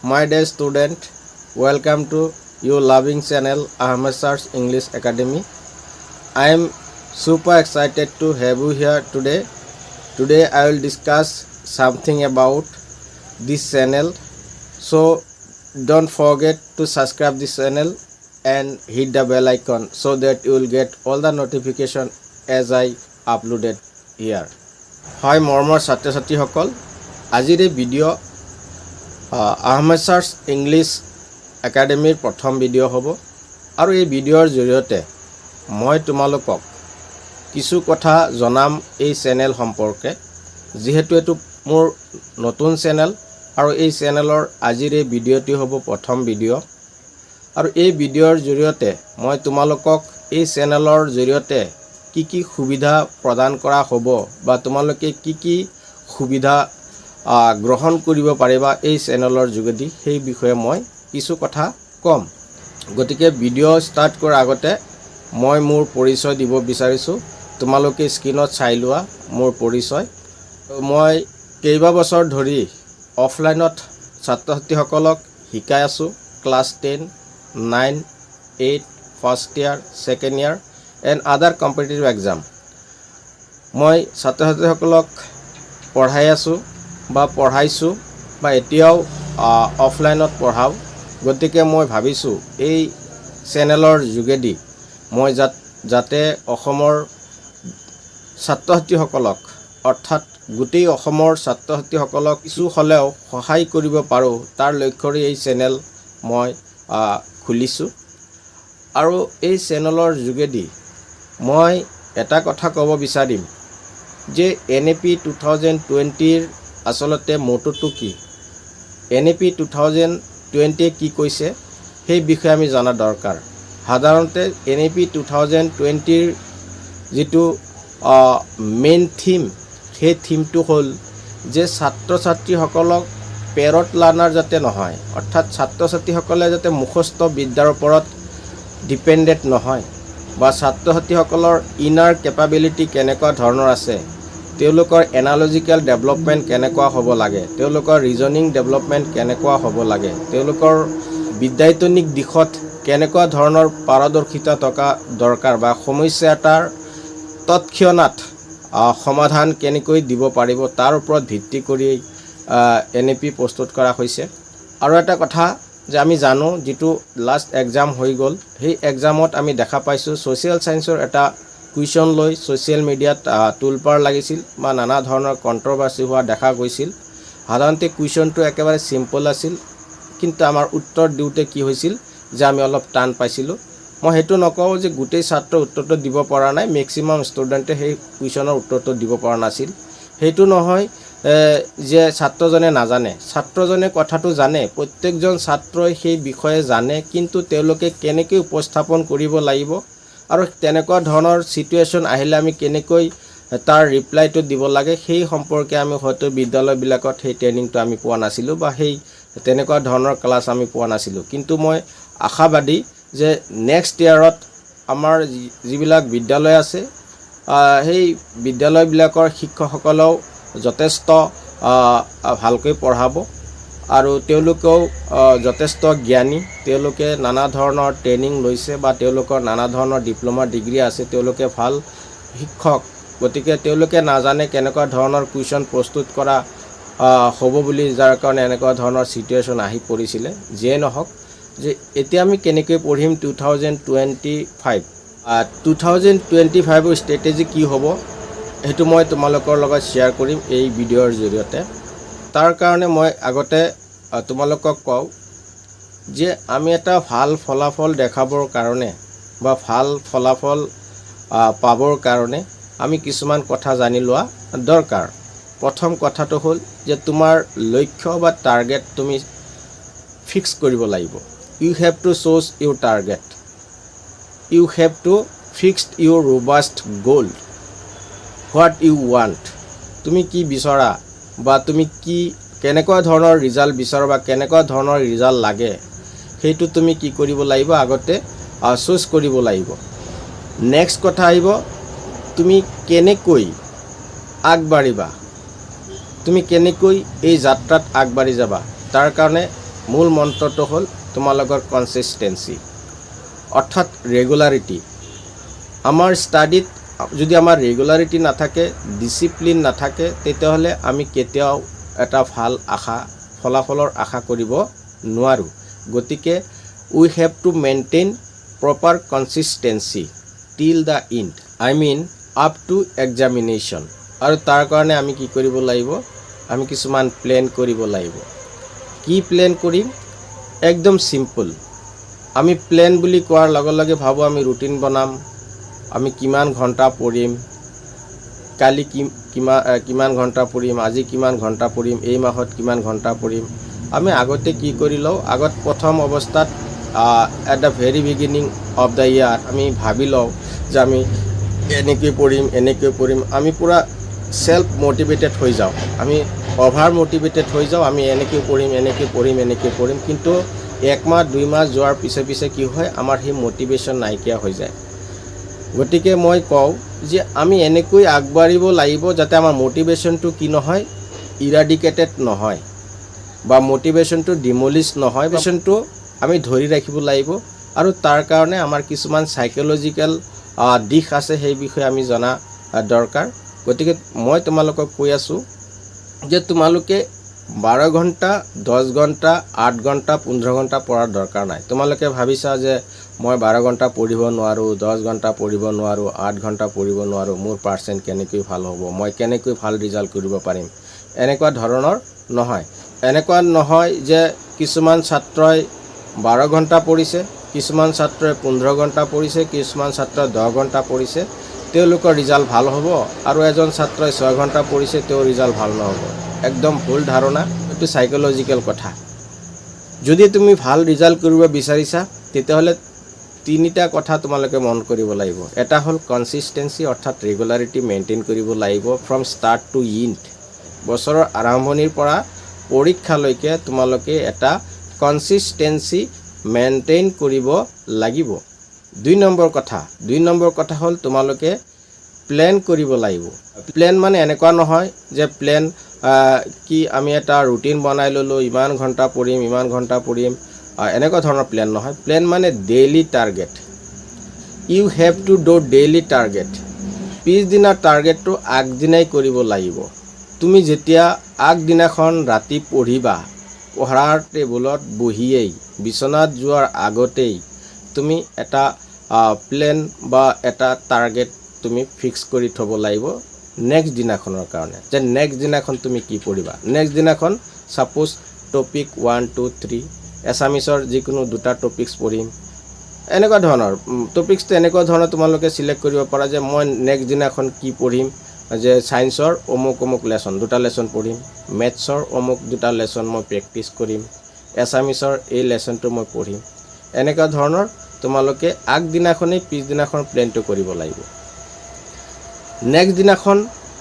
My dear student, welcome to your loving channel Ahmed Sir's English Academy. I am super excited to have you here today. Today I will discuss something about this channel. So don't forget to subscribe this channel and hit the bell icon so that you will get all the notification as I uploaded here. Hi mormor ছাত্ৰ ছাত্ৰীসকল, আজিৰ এই video' Ahmed ছাৰছ English একাডেমীৰ প্ৰথম video' হ'ব আৰু এই ভিডিঅ'ৰ জৰিয়তে মই তোমালোকক কিছু কথা জনাম এই চেনেল সম্পৰ্কে। যেহেতু এটো মোৰ নতুন চেনেল আৰু এই চেনেলৰ আজিৰ এই ভিডিঅ'টি হ'ব প্ৰথম ভিডিঅ' আৰু এই ভিডিঅ'ৰ জৰিয়তে মই তোমালোকক এই চেনেলৰ জৰিয়তে কি সুবিধা প্ৰদান কৰা হ'ব বা তোমালোকে কি সুবিধা গ্ৰহণ কৰিব পাৰিবা এই চেনেলৰ যোগেদি সেই বিষয়ে মই কিছু কথা কম। গতিকে ভিডিঅ' ষ্টাৰ্ট কৰাৰ আগতে মই মোৰ পৰিচয় দিব বিচাৰিছো। তোমালোকে স্ক্ৰীনত চাই লোৱা মোৰ পৰিচয়। মই কেইবা বছৰ ধৰি অফলাইনত ছাত্ৰ ছাত্ৰীসকলক শিকাই আছো। Class 10, 9, 8, first year, second year and other competitive exam মই ছাত্ৰ ছাত্ৰীসকলক পঢ়াই আছো বা পঢ়াইছো বা এতিয়াও অফলাইনত পঢ়াও। গতিকে মই ভাবিছো এই চেনেলৰ যোগেদি মই যাতে অসমৰ ছাত্ৰ ছাত্ৰীসকলক অৰ্থাৎ গোটেই অসমৰ ছাত্ৰ ছাত্ৰীসকলক কিছু হলেও সহায় কৰিব পাৰো তাৰ লক্ষ্যৰে এই চেনেল মই খুলিছো। আৰু এই চেনেলৰ যোগেদি মই এটা কথা ক'ব বিচাৰিম যে NAP 2020 আসলতে মোটোটো কি, NAP 2020 কি কৈছে সেই বিষয়ে আমি জানা দৰকাৰ। সাধাৰণতে NAP 2020 যেটো মেইন থিম সেই থিমটো হ'ল যে ছাত্ৰ ছাত্ৰীসকলক পেৰট লাৰ্নাৰ যাতে নহয়, অৰ্থাৎ ছাত্ৰ ছাত্ৰীসকলে যাতে মুখস্থ বিদ্যাৰ ওপৰত ডিপেন্ডেন্ট নহয় বা ছাত্ৰ ছাত্ৰীসকলৰ ইনাৰ কেপাবিলিটি কেনেকুৱা ধৰণৰ আছে, তেওঁলোকৰ এনালজিক্যাল ডেভেলপমেন্ট কেনেকুৱা হ'ব লাগে, তেওঁলোকৰ ৰিজনিং ডেভেলপমেন্ট কেনেকুৱা হ'ব লাগে, তেওঁলোকৰ বিদ্যায়তনিক দিশত কেনেকুৱা ধৰণৰ পাৰদৰ্শিতা থকা দৰকাৰ বা সমস্যা এটাৰ তৎক্ষণাৎ সমাধান কেনেকৈ দিব পাৰিব তাৰ ওপৰত ভিত্তি কৰি NAP প্ৰস্তুত কৰা হৈছে। আৰু এটা কথা যে আমি জানো যেটো লাষ্ট এক্সাম হৈ গ'ল, সেই এক্সামত আমি দেখা পাইছো সোশ্যাল সায়েন্সৰ এটা কুৱেশ্যন লৈ সোশ্যাল মিডিয়াত টুলপাৰ লাগিছিল বা নানা ধৰণৰ কন্ট্ৰভাৰ্সি হোৱা দেখা গৈছিল। সাধাৰণতে কুৱেশ্যনটো একেবাৰে সিম্পল আছিল, কিন্তু আমাৰ উত্তৰ দিওঁতে কি হৈছিল যে আমি অলপ টান পাইছিলো। মই হেতু নকওঁ যে গোটেই ছাত্ৰ উত্তৰটো দিব পৰা নাই, ম্যাক্সিমাম ষ্টুডেন্টে সেই কুৱেশ্যনৰ উত্তৰটো দিব পৰা নাছিল। হেতু নহয় যে ছাত্ৰজনে নাজানে, ছাত্ৰজনে কথাটো জানে, প্ৰত্যেকজন ছাত্ৰই সেই বিষয়ে জানে, কিন্তু তেওঁলোকে কেনেকৈ উপস্থাপন কৰিব লাগিব আৰু তেনেকুৱা ধৰণৰ সিচুৱেচন আহিলে আমি কেনেকৈ তাৰ ৰিপ্লাইটো দিব লাগে সেই সম্পৰ্কে আমি হয়তো বিদ্যালয়বিলাকত সেই ট্ৰেইনিংটো আমি পোৱা নাছিলো বা সেই তেনেকুৱা ধৰণৰ ক্লাছ আমি পোৱা নাছিলো। কিন্তু মই আশাবাদী যে নেক্সট ইয়াৰত আমাৰ যিবিলাক বিদ্যালয় আছে সেই বিদ্যালয়বিলাকৰ শিক্ষকসকলেও যথেষ্ট ভালকৈ পঢ়াব আৰু তেওঁলোকেও যথেষ্ট জ্ঞানী, তেওঁলোকে নানা ধৰণৰ ট্ৰেইনিং লৈছে বা তেওঁলোকৰ নানা ধৰণৰ ডিপ্লোমা ডিগ্ৰী আছে, তেওঁলোকে ভাল শিক্ষক। গতিকে তেওঁলোকে নাজানে কেনেকুৱা ধৰণৰ কুৱেশ্যন প্ৰস্তুত কৰা হ'ব বুলি, যাৰ কাৰণে এনেকুৱা ধৰণৰ সিচুৱেচন আহি পৰিছিলে। যে নহওক যে এতিয়া আমি কেনেকৈ পঢ়িম 2025 2025 ষ্ট্ৰেটেজি কি হ'ব হেতু মই তোমালোকৰ লগত শেয়াৰ কৰিম এই ভিডিঅ'ৰ জৰিয়তে। তাৰ কাৰণে মই আগতে তোমালোকক কওঁ যে আমি এটা ভাল ফলাফল দেখাবৰ কাৰণে বা ভাল ফলাফল পাবৰ কাৰণে আমি কিছুমান কথা জানি লোৱা দৰকাৰ। প্ৰথম কথাটো হ'ল যে তোমাৰ লক্ষ্য বা টাৰ্গেট তুমি ফিক্স কৰিব লাগিব। You have to choose your target. You have to fix your robust goal. What you want. তুমি কি বিচৰা বা তুমি কি কেনেকুৱা ধৰণৰ ৰিজাল্ট বিচৰা বা কেনেকুৱা ধৰণৰ ৰিজাল্ট লাগে সেইটো তুমি কি কৰিব লাগিব আগতে চুজ কৰিব লাগিব। নেক্সট কথা আহিব তুমি কেনেকৈ আগবাঢ়িবা, তুমি কেনেকৈ এই যাত্ৰাত আগবাঢ়ি যাবা তাৰ কাৰণে মূল মন্ত্ৰটো হ'ল তোমালোকৰ কনসিস্টেন্সি অৰ্থাৎ ৰেগুলাৰিটি আমাৰ ষ্টাডিত যদি আমাৰ ৰেগুলাৰিটি নাথাকে ডিসিপ্লিন নাথাকে তেতিয়াহ'লে আমি কেতিয়াও এটা ভাল ফলাফলৰ আশা কৰিব নোৱাৰো গতিকে we have to maintain proper consistency till the end I mean up to examination আৰু তাৰ কাৰণে আমি কি কৰিব লাগিব আমি কিছুমান প্ল্যান কৰিব লাগিব কি প্ল্যান কৰিম একদম সিম্পল আমি প্ল্যান বুলি কোৱাৰ লগে লগে ভাবো আমি ৰুটিন বনাম আমি কিমান ঘণ্টা পঢ়িম কালি কিমান ঘণ্টা পঢ়িম আজি কিমান ঘণ্টা পঢ়িম এই মাহত কিমান ঘণ্টা পঢ়িম আমি আগতে কি কৰি লও আগত প্ৰথম অৱস্থাত at the very beginning of the year আমি ভাবি লও যে আমি এনেকৈ পঢ়িম আমি পুরা সেলফ মোটিভেটেড হৈ যাও আমি ওভার মোটিভেটেড হৈ যাও আমি এনেকৈ পঢ়িম কিন্তু এক মাহ দুই মাহ যোৱাৰ পিছে কি হয় আমাৰ হে মোটিভেশন নাইকিয়া হৈ যায় গতিকে মই কও যে আমি এনেকৈ আগবাঢ়িব লাগিব যাতে আমাৰ মোটিভেশনটো কি নহয় ইৰাডিকেটেড নহয় বা মোটিভেশনটো ডিমলিশ নহয় মোটিভেশনটো আমি ধৰি ৰাখিব লাগিব আৰু তাৰ কাৰণে আমাৰ কিছুমান সাইকোলজিক্যাল দিশ আছে সেই বিষয়ে আমি জনা দৰকাৰ গতিকে মই তোমালোকক কৈ আছো যে তোমালোকে 12 ঘণ্টা 10 ঘণ্টা 8 ঘণ্টা 15 ঘণ্টা পঢ়াৰ দৰকাৰ নাই তোমালোকে ভাবিছা যে মই 12 ঘণ্টা পঢ়িব নোৱাৰো 10 ঘণ্টা পঢ়িব নোৱাৰো 8 ঘণ্টা পঢ়িব নোৱাৰো মোৰ পাৰ্চেন্ট কেনেকৈ ভাল হ'ব মই কেনেকৈ ভাল ৰিজাল্ট কৰিব পাৰিম এনেকুৱা ধৰণৰ নহয় যে কিছুমান ছাত্ৰই 12 ঘণ্টা পঢ়িছে কিছুমান ছাত্ৰই 15 ঘণ্টা পঢ়িছে কিছুমান ছাত্ৰই 10 ঘণ্টা পঢ়িছে তেওঁলোকৰ ৰিজাল্ট ভাল হ'ব আৰু এজন ছাত্ৰই 6 ঘণ্টা পঢ়িছে তেওঁৰ ৰিজাল্ট ভাল নহ'ব একদম ভুল ধাৰণা এটো সাইকোলজিক্যাল কথা যদি তুমি ভাল ৰিজাল্ট কৰিব বিচাৰিছা তেতিয়াহ'লে তিনিটা কথা তোমালোকে মন কৰিব লাগিব এটা হ'ল কনসিস্টেন্সি অৰ্থাৎ ৰেগুলাৰিটি মেইনটেইন কৰিব লাগিব ফ্ৰম স্টাৰ্ট টু এণ্ড বছৰৰ আৰম্ভণিৰ পৰা পৰীক্ষালৈকে তোমালোকে এটা কনসিস্টেন্সি মেইনটেইন কৰিব লাগিব দুই নম্বৰ কথা হ'ল তোমালোকে প্ল্যান কৰিব লাগিব প্ল্যান মানে এনেকুৱা নহয় যে প্ল্যান কি আমি এটা ৰুটিন বনাই ললো ইমান ঘণ্টা পঢ়িম এনেকুৱা ধৰণৰ প্ল্যান নহয় প্ল্যান মানে daily target you have to do daily target পিছদিনা টাৰ্গেটটো আগদিনাই কৰিব লাগিব তুমি যেতিয়া আগদিনাখন ৰাতি পঢ়িবা পঢ়াৰ টেবুলত বহিয়েই বিছনাত যোৱাৰ আগতেই তুমি এটা প্ল্যান বা এটা টাৰ্গেট তুমি ফিক্স কৰি থব লাগিব নেক্সট দিনাখনৰ কাৰণে যে নেক্সট দিনাখন তুমি কি পঢ়িবা নেক্সট দিনাখন সাপোজ টপিক 1 2 3 এছামিছৰ যিকোনো দুটা টপিকস পঢ়িম এনেকুৱা ধৰণৰ টপিকস এনেকুৱা ধৰণৰ তোমালোকে সিলেক্ট কৰিব পাৰা যে মই নেক্সট দিনাখন কি পঢ়িম যে সায়েন্সৰ অমুক লেসন দুটা লেসন পঢ়িম ম্যাথছৰ অমুক দুটা লেসন মই প্ৰেক্টিস কৰিম এছামিছৰ এই লেসনটো মই পঢ়িম এনেকুৱা ধৰণৰ তোমালোকে আগদিনাখনেই পিছদিনাখন প্ল্যানটো কৰিব লাগিব নেক্সট দিনাখন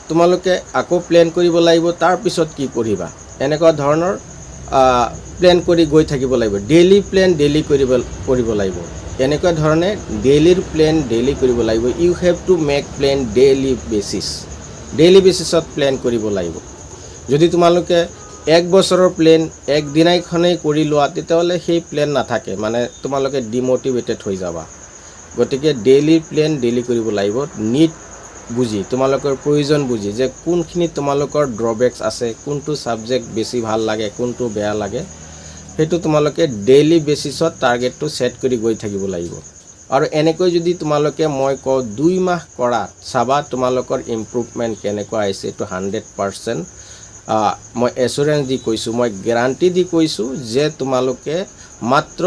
তোমালোকে আকৌ প্ল্যান কৰিব লাগিব তাৰ পিছত কি পঢ়িবা এনেকুৱা ধৰণৰ প্ল্যান কৰি গৈ থাকিব লাগিব ডেইলি প্ল্যান ডেইলি কৰিব লাগিব এনেকুৱা ধৰণে ডেইলিৰ প্ল্যান ডেইলি কৰিব লাগিব you have to make plan daily বেসিছত প্ল্যান কৰিব লাগিব যদি তোমালোকে এক বছৰৰ প্ল্যান এক দিনাইখনেই কৰি লোৱা তেতিয়াহ'লে সেই প্ল্যান নাথাকে মানে তোমালোকে ডিমোটিভেটেড হৈ যাবা গতিকে ডেইলি প্ল্যান ডেইলি কৰিব লাগিব নিড বুজি তোমালোকৰ প্ৰয়োজন বুজি যে কোনখিনি তোমালোকৰ ড্ৰবেক্স আছে কোনটো সাবজেক্ট বেছি ভাল লাগে কোনটো বেয়া লাগে হেতু তোমালোকে ডেইলি বেসিছত টাৰ্গেটটো সেট কৰি গৈ থাকিব লাগিব আৰু এনেকৈ যদি তোমালোকে মই ক 2 মাহ কৰা চাবা তোমালোকৰ ইমপ্ৰুভমেন্ট কেনেকুৱা আছে তো 100% মই এসুৰেন্স দি কৈছো মই গ্যাৰান্টি দি কৈছো যে তোমালোকে মাত্ৰ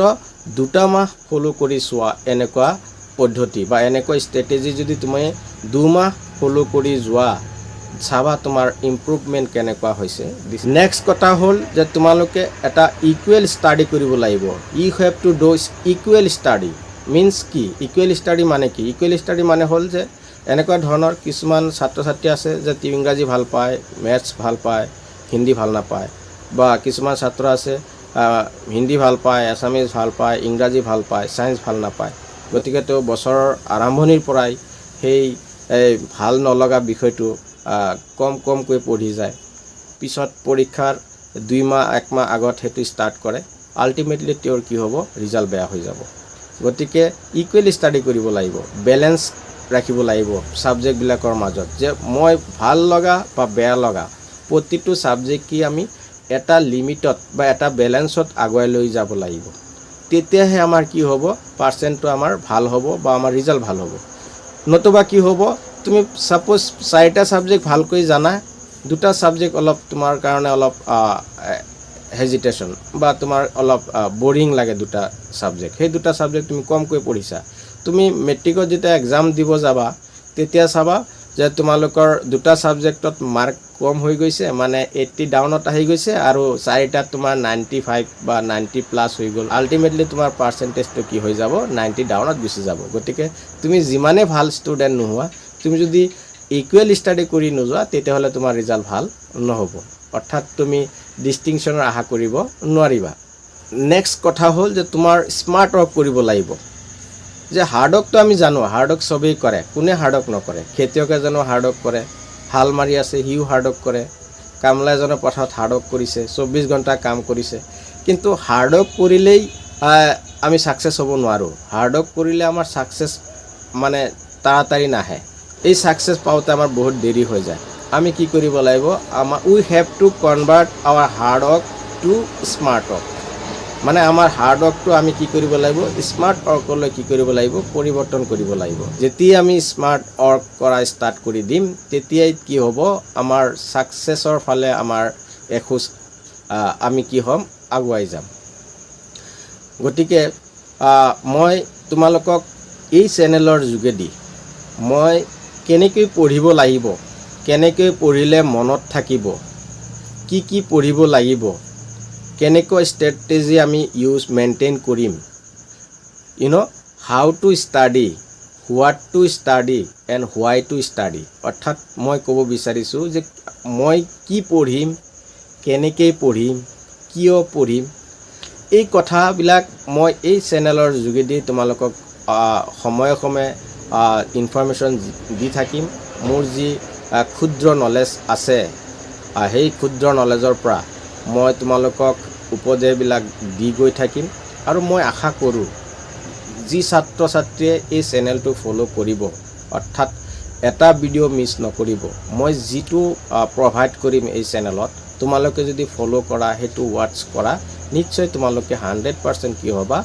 2 মাহ ফলো কৰি সোৱা এনেকুৱা পদ্ধতি বা এনেকুৱা ষ্ট্ৰেটেজি যদি তুমি 2 মাহ ফলো কৰি যোৱা চাবা তোমাৰ ইমপ্ৰুভমেন্ট কেনেকুৱা হৈছে নেক্সট কথা হ'ল যে তোমালোকে এটা ইকুৱেল ষ্টাডি কৰিব লাগিব you have to do equal study means কি ইকুৱেল ষ্টাডি মানে কি ইকুৱেল ষ্টাডি মানে হ'ল যে এনেকুৱা ধৰণৰ কিছুমান ছাত্ৰ ছাত্ৰী আছে যে ইংৰাজী ভাল পায় ম্যাথছ ভাল পায় হিন্দী ভাল নাপায় বা কিছুমান ছাত্ৰ আছে হিন্দী ভাল পায় আছামিজ ভাল পায় ইংৰাজী ভাল পায় সায়েন্স ভাল নাপায় গতিকে তো বছৰৰ আৰম্ভণিৰ পৰাই সেই ভাল নলগা বিষয়টো কম কৈ পঢ়ি যায় পিছত পৰীক্ষাৰ 2 মাহ 1 মাহ আগত হেতু ষ্টাৰ্ট কৰে আল্টিমেটলি তেওঁৰ কি হ'ব ৰিজাল্ট বেয়া হৈ যাব গতিকে ইকুৱেলি ষ্টাডি কৰিব লাগিব বেলেন্স ৰাখিব লাগিব সাবজেক্টবিলাকৰ মাজত যে মই ভাল লগা বা বেয়া লগা প্ৰতিটো সাবজেক্ট কি আমি এটা লিমিটত বা এটা বেলেন্সত আগুৱাই লৈ যাব লাগিব তেতিয়াহে আমাৰ কি হ'ব পাৰ্চেন্টটো আমাৰ ভাল হ'ব বা আমাৰ ৰিজাল্ট ভাল হ'ব নতুবা কি হ'ব তুমি সাপোজ 4টা সাবজেক্ট ভালকৈ জানা দুটা সাবজেক্ট অলপ তোমাৰ কাৰণে অলপ হেজিটেশন বা তোমাৰ অলপ বোৰিং লাগে দুটা সাবজেক্ট সেই দুটা সাবজেক্ট তুমি কমকৈ পঢ়িছা তুমি মেট্ৰিকত যেতিয়া এক্সাম দিব যাবা তেতিয়া চাবা যে তোমালোকৰ দুটা সাবজেক্টত মাৰ্ক কম হৈ গৈছে মানে 80 ডাউনত আহি গৈছে আৰু 4টাত তোমাৰ 95 বা 90 প্লাস হৈ গ'ল আল্টিমেটলি তোমাৰ পাৰ্চেন্টেজটো কি হৈ যাব 90 ডাউনত গুচি যাব গতিকে তুমি যিমানে ভাল ষ্টুডেন্ট নোহোৱা তুমি যদি ইকুৱেল ষ্টাডি কৰি নোযোৱা তেতিয়াহলে তোমাৰ ৰিজাল্ট ভাল নহব অৰ্থাৎ তুমি ডিস্টিংশনৰ আশা কৰিব নোৱাৰিবা নেক্সট কথা হ'ল যে তোমাৰ স্মাৰ্ট ৱৰ্ক কৰিব লাগিব যে হাৰ্ডৱৰ্কটো আমি জানো হাৰ্ডৱৰ্ক সবেই কৰে কোনে হাৰ্ডৱৰ্ক নকৰে খেতিয়কে জানো হাৰ্ডৱৰ্ক কৰে হাল মাৰি আছে হিউ হাৰ্ডৱৰ্ক কৰে কামলা এজনে পথাৰত হাৰ্ডৱৰ্ক কৰিছে 24 ঘণ্টা কাম কৰিছে কিন্তু হাৰ্ডৱৰ্ক কৰিলেই আমি সাকসেস হ'ব নোৱাৰো হাৰ্ডৱৰ্ক কৰিলে আমাৰ সাকসেস মানে তাড়াতাড়ি নাহে এই সাকসেস পাওঁতে আমাৰ বহুত দেৰি হৈ যায় আমি কি কৰিব লাগিব আমাৰ we have to convert our hard work to smart work মানে আমাৰ হাৰ্ড ওয়াৰ্কটো আমি কি কৰিব লাগিব স্মাৰ্ট ওয়াৰ্কলৈ কি কৰিব লাগিব পৰিৱৰ্তন কৰিব লাগিব যেতিয়া আমি স্মাৰ্ট ওয়াৰ্ক কৰা ষ্টাৰ্ট কৰি দিম তেতিয়াই কি হ'ব আমাৰ সাকসেসৰ ফালে আমাৰ এখোজ আমি কি হ'ম আগুৱাই যাম গতিকে মই তোমালোকক এই চেনেলৰ যোগেদি মই কেনেকৈ পঢ়িব লাগিব কেনেকৈ পঢ়িলে মনত থাকিব কি পঢ়িব লাগিব কেনেকৈ ষ্ট্ৰেটেজি আমি ইউজ মেইনটেইন কৰিম you know how to study what to study and why to study অৰ্থাৎ মই ক'ব বিচাৰিছো যে মই কি পঢ়িম কেনেকৈ পঢ়িম কিয় পঢ়িম এই কথাবিলাক মই এই চেনেলৰ যোগেদি তোমালোকক সময়ে সময়ে ইনফৰমেশন দি থাকিম মোৰ যি ক্ষুদ্ৰ নলেজ আছে সেই ক্ষুদ্ৰ নলেজৰ পৰা মই তোমালোকক উপদেশবিলাক দি গৈ থাকিম আৰু মই আশা কৰোঁ যি ছাত্ৰ ছাত্ৰীয়ে এই চেনেলটো ফলো কৰিব অৰ্থাৎ এটা ভিডিও মিছ নকৰিব মই যিটো প্ৰভাইড কৰিম এই চেনেলত তোমালোকে যদি ফলো কৰা হেতু ওয়াচ কৰা নিশ্চয় তোমালোকে 100% কি হ'বা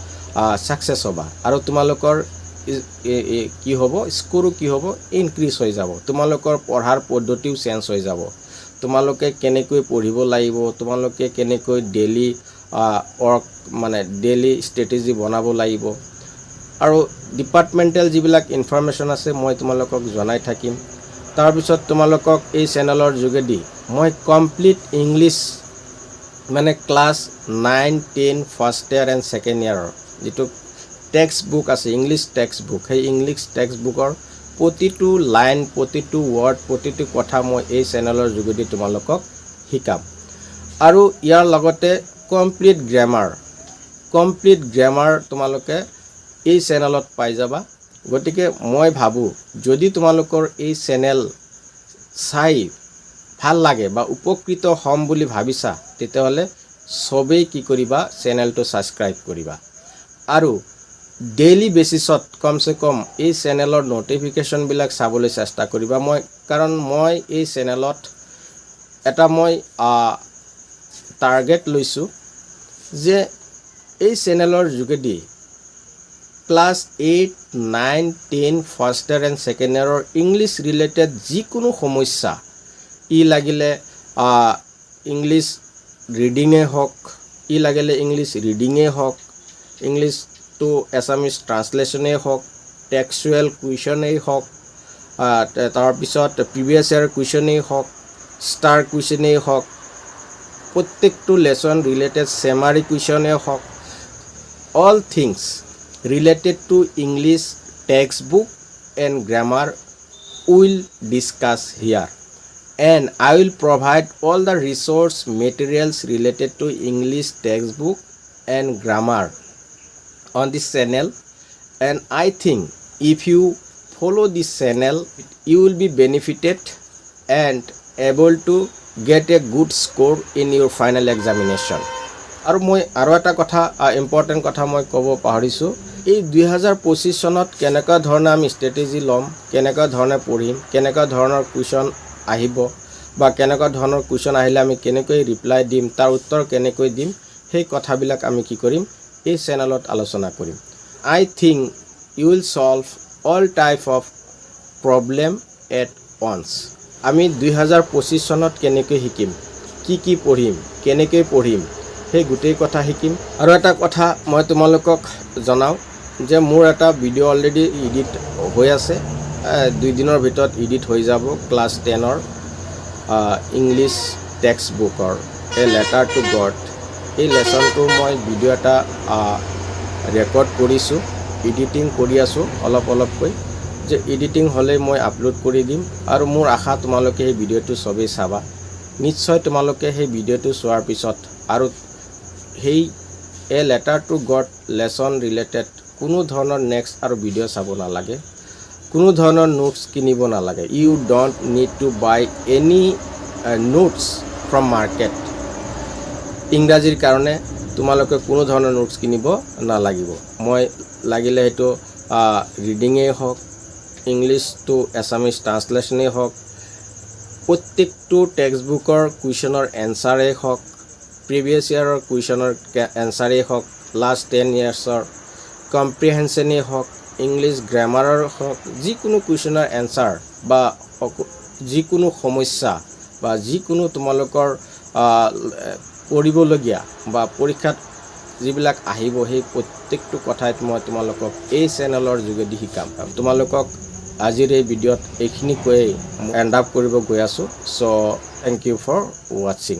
সাকসেস হ'বা আৰু তোমালোকৰ কি হ'ব স্কোৰো কি হ'ব ইনক্ৰিজ হৈ যাব তোমালোকৰ পঢ়াৰ পদ্ধতিও চেঞ্জ হৈ যাব তোমালোকে কেনেকৈ পঢ়িব লাগিব তোমালোকে কেনেকৈ ডেইলি ওয়ার্ক মানে ডেইলি স্ট্ৰেটেজি বনাব লাগিব আৰু ডিপাৰ্টমেন্টাল যিবিলাক ইনফৰমেশন আছে মই তোমালোকক জনাই থাকিম তাৰ পিছত তোমালোকক এই চেনেলৰ যোগেদি মই কমপ্লিট ইংলিশ মানে class 9 10 first year and second ইয়াৰৰ যেটো টেক্সট বুক আছে ইংলিশ টেক্সট বুক সেই ইংলিশ টেক্সট বুকৰ প্ৰতিটো লাইন প্ৰতিটো ওয়াৰ্ড প্ৰতিটো কথা মই এই চেনেলৰ যোগেদি তোমালোকক শিকাম আৰু ইয়াৰ লগতে কমপ্লিট গ্ৰামাৰ তোমালোকে এই চেনেলত পাই যাবা গতিকে মই ভাবো যদি তোমালোকৰ এই চেনেল চাই ভাল লাগে বা উপকৃত হম বুলি ভাবিছা তেতিয়াহলে সবেই কি কৰিবা চেনেলটো সাবস্ক্ৰাইব কৰিবা আৰু ডেইলি বেসিছত কমসে কম এই চেনেলৰ নোটিফিকেশন বিলাক চাবলৈ চেষ্টা কৰিবা মই কাৰণ মই এই চেনেলত এটা মই টাৰ্গেট লৈছো যে এই চেনেলৰ যোগেদি class 8 9 10 first year and second ইয়াৰৰ ইংলিশ ৰিলেটেড যিকোনো সমস্যা ই লাগিলে ইংলিশ ৰিডিংয়ে হওক ই লাগিলে ইংলিশ ৰিডিংয়ে হওক ইংলিশ to Assamese translation হওক টেক্সচুৱেল কুৱেশ্যনেই হওক তাৰ পিছত প্ৰিভিয়াছ ইয়াৰ কুৱেশ্যনেই হওক ষ্টাৰ কুৱেশ্যনেই হওক প্ৰত্যেকটো লেসন ৰিলেটেড সেমাৰি কুৱেশ্যনেই হওক all things related to English textbook and grammar will discuss here and I will provide all the resource materials related to English textbook and grammar on this channel and I think if you follow this channel you will be benefited and able to get a good score in your final examination আৰু মই আৰু এটা কথা important কথা মই ক'ব পাহৰিছোঁ এই 2025 চনত কেনেকুৱা ধৰণে আমি ষ্ট্ৰেটেজি ল'ম কেনেকুৱা ধৰণে পঢ়িম কেনেকুৱা ধৰণৰ কুৱেশ্যন আহিব বা কেনেকুৱা ধৰণৰ কুৱেশ্যন আহিলে আমি কেনেকৈ ৰিপ্লাই দিম তাৰ উত্তৰ কেনেকৈ দিম সেই কথাবিলাক আমি কি কৰিম এই চেনেলত আলোচনা কৰিম I think you will solve all type of problem at once আমি 2025 চনত কেনেকৈ শিকিম কি পঢ়িম কেনেকৈ পঢ়িম সেই গোটেই কথা শিকিম আৰু এটা কথা মই তোমালোকক জনাও যে মোৰ এটা ভিডিঅ' অলৰেডি এডিট হৈ আছে 2 দিনৰ ভিতৰত এডিট হৈ যাব ক্লাছ 10ৰ ইংলিছ টেক্সট বুকৰ এ লেটাৰ টু গড এই লেসনটো মই ভিডিঅ' এটা ৰেকৰ্ড কৰিছোঁ এডিটিং কৰি আছোঁ অলপকৈ যে এডিটিং হ'লে মই আপলোড কৰি দিম আৰু মোৰ আশা তোমালোকে এই ভিডিঅ'টো সবেই চাবা নিশ্চয় তোমালোকে সেই ভিডিঅ'টো চোৱাৰ পিছত আৰু সেই a letter to god lesson related কোনো ধৰণৰ নেক্সট আৰু ভিডিঅ' চাব নালাগে কোনো ধৰণৰ নোটছ কিনিব নালাগে you don't need to buy any notes from market ইংৰাজীৰ কাৰণে তোমালোকে কোনো ধৰণৰ নোটছ কিনিব নালাগিব মই লাগিলে হেতু ৰিডিঙেই হওক ইংলিছ টু এছামিজ ট্ৰান্সলেশ্যনেই হওক প্ৰত্যেকটো টেক্সট বুকৰ কুৱেশ্যনৰ এনসাৰেই হওক প্ৰিভিয়াছ ইয়াৰৰ কুৱেশ্যনৰ এনসাৰেই হওক লাষ্ট 10 ইয়াৰ্ছৰ কম্প্ৰিহেনশ্যনেই হওক ইংলিছ গ্ৰামাৰৰ হওক যিকোনো কুৱেশ্যনৰ এনসাৰ বা যিকোনো সমস্যা বা যিকোনো তোমালোকৰ পঢ়িবলগীয়া বা পৰীক্ষাত যিবিলাক আহিব সেই প্ৰত্যেকটো কথাই মই তোমালোকক এই চেনেলৰ যোগেদি শিকাম তোমালোকক আজিৰ এই ভিডিঅ'ত এইখিনি কৈ এণ্ড আপ কৰিব গৈ আছোঁ সো থ্যাংক ইউ ফৰ ৱাচিং